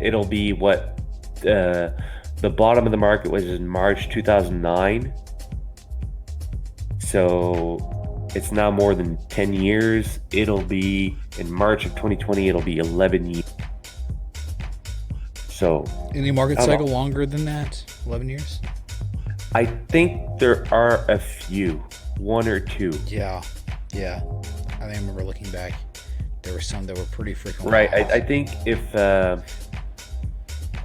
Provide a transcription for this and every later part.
it'll be what the bottom of the market was in March 2009. So it's now more than 10 years. It'll be in March of 2020, it'll be 11 years. So Any market I don't cycle know. longer than that? 11 years? I think there are a few, one or two. Yeah. Yeah. I think I remember looking back. There were some that were pretty freaking Right. wild. I think if I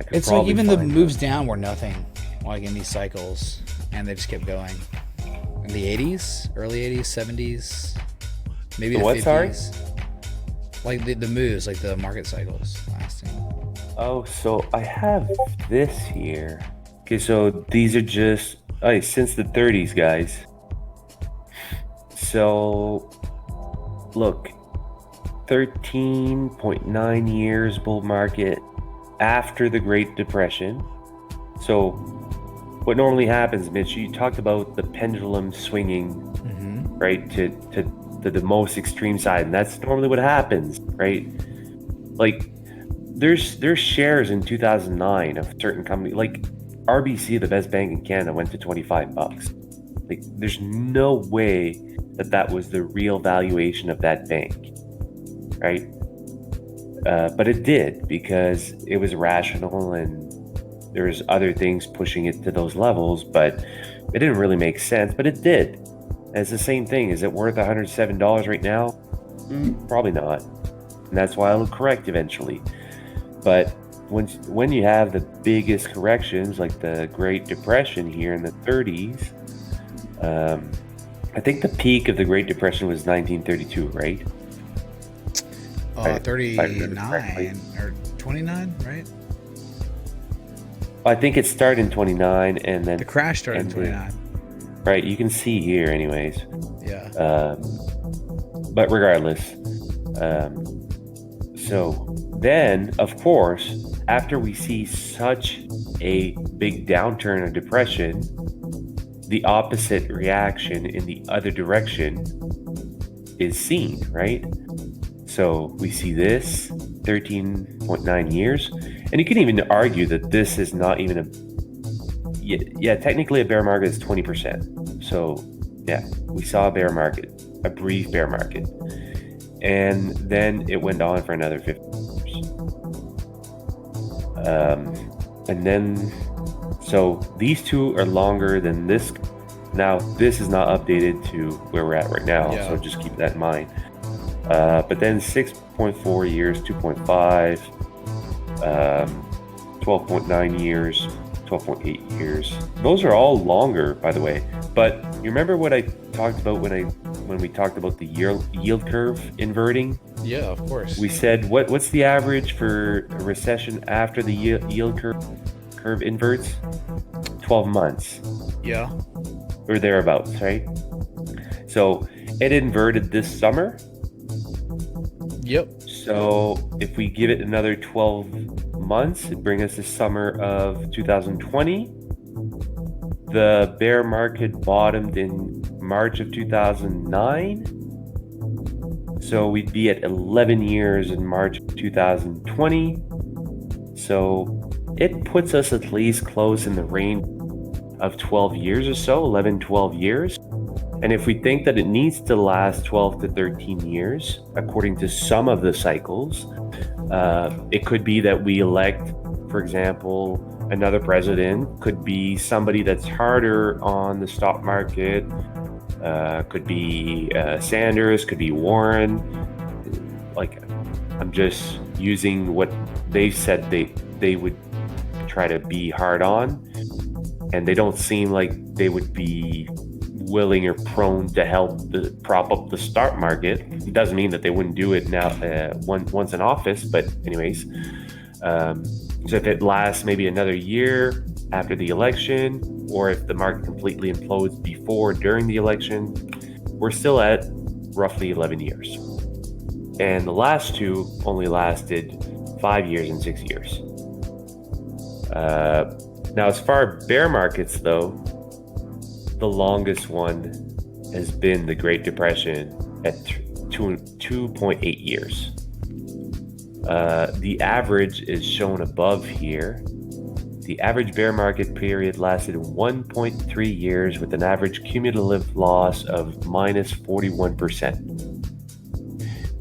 could It's like probably even the find moves down were nothing, like in these cycles, and they just kept going. In the 80s, early 80s, 70s, maybe the the what? Sorry. 50s. Like the moves, like the market cycles lasting. Oh, so I have this here. Okay, so these are just since the 30s, guys. So look, 13.9 years bull market after the Great Depression. So what normally happens, Mitch, you talked about the pendulum swinging, right, to the most extreme side, and that's normally what happens, right? Like there's shares in 2009 of certain company like RBC, the best bank in Canada, went to 25 bucks. Like there's no way that that was the real valuation of that bank, right? But it did because it was rational and there was other things pushing it to those levels, but it didn't really make sense, but it did. And it's the same thing. Is it worth $107 right now? Probably not. And that's why it'll correct eventually. But when you have the biggest corrections, like the Great Depression here in the 30s, I think the peak of the Great Depression was 1932, right? If I remember correctly. 39 or 29, right? I think it started in 29 and then The crash started in ended. 29. Right, you can see here anyways. Yeah. But regardless, so then, of course, after we see such a big downturn or depression, the opposite reaction in the other direction is seen, right? So we see this 13.9 years, and you can even argue that this is not even a yeah, technically a bear market is 20%. So yeah, we saw a bear market, a brief bear market, and then it went on for another 50 years. And then, so these two are longer than this. Now, this is not updated to where we're at right now, Yeah. so just keep that in mind. But then 6.4 years, 2.5, 12.9 years, 12.8 years. Those are all longer, by the way. But you remember what I talked about when we talked about the yield curve inverting? Yeah, of course. We said what's the average for a recession after the yield curve inverts? 12 months Yeah. or thereabouts, right? So it inverted this summer. Yep. So if we give it another 12 months, it brings us the summer of 2020. The bear market bottomed in March of 2009. So we'd be at 11 years in March of 2020. So it puts us at least close in the range of 12 years or so, 11, 12 years. And if we think that it needs to last 12 to 13 years, according to some of the cycles, it could be that we elect, for example, another president, could be somebody that's harder on the stock market, could be Sanders, could be Warren. Like, I'm just using what they said they would try to be hard on, and they don't seem like they would be willing or prone to help prop up the stock market. It doesn't mean that they wouldn't do it now once in office, but anyways, so if it lasts maybe another year after the election, or if the market completely implodes before during the election, we're still at roughly 11 years. And the last two only lasted 5 years and 6 years. Now, as far as bear markets, though, the longest one has been the Great Depression at 2.8 years. The average is shown above here. The average bear market period lasted 1.3 years with an average cumulative loss of minus 41%.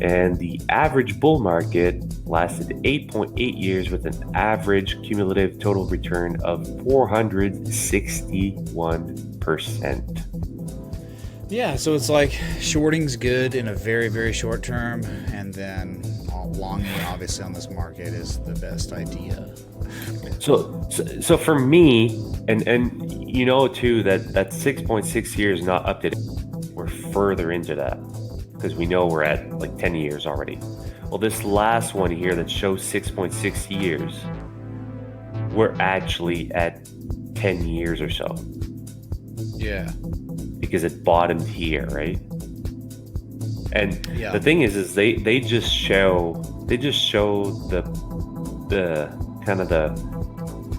And the average bull market lasted 8.8 years with an average cumulative total return of 461%. Yeah, so it's like shorting's good in a very, very short term, and then longing, obviously, on this market is the best idea. So for me, and you know too that 6.6 years not updated. We're further into that because we know we're at like 10 years already. Well, this last one here that shows 6.6 years, we're actually at 10 years or so. Yeah. Because it bottomed here, right? And Yeah. the thing is they just show the kind of the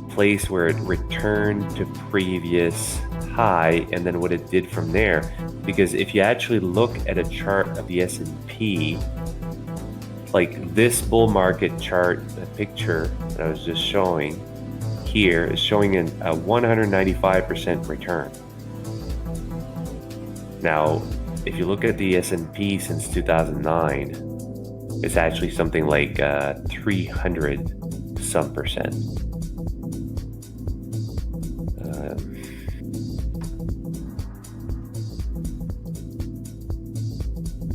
place where it returned to previous high and then what it did from there. Because if you actually look at a chart of the S&P, like this bull market chart, the picture that I was just showing here is showing a 195% return. Now, if you look at the S&P since 2009, it's actually something like 300 some percent.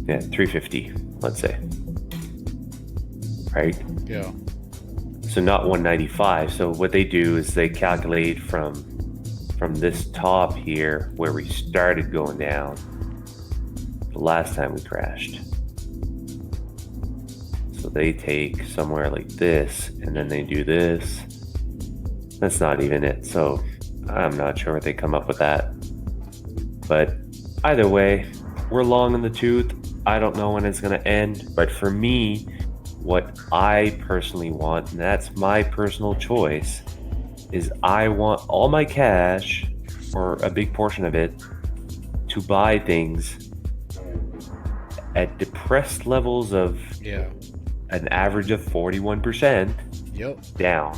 Yeah, 350, let's say. Right? Yeah. So not 195. So what they do is they calculate from this top here where we started going down the last time we crashed. So they take somewhere like this and then they do this. That's not even it. So I'm not sure what they come up with that. But either way, we're long in the tooth. I don't know when it's going to end. But for me, what I personally want, and that's my personal choice, is I want all my cash, or a big portion of it, to buy things at depressed levels of an average of 41% down.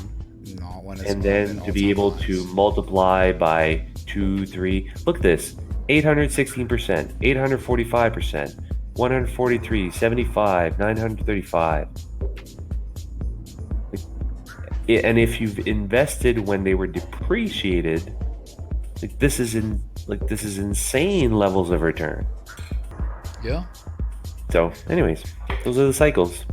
Not when it's and then to be able to multiply by 2, 3. Look at this: 816%, 845%, 143, 75, 935. And if you've invested when they were depreciated, this is insane levels of return. Yeah. So, anyways, those are the cycles.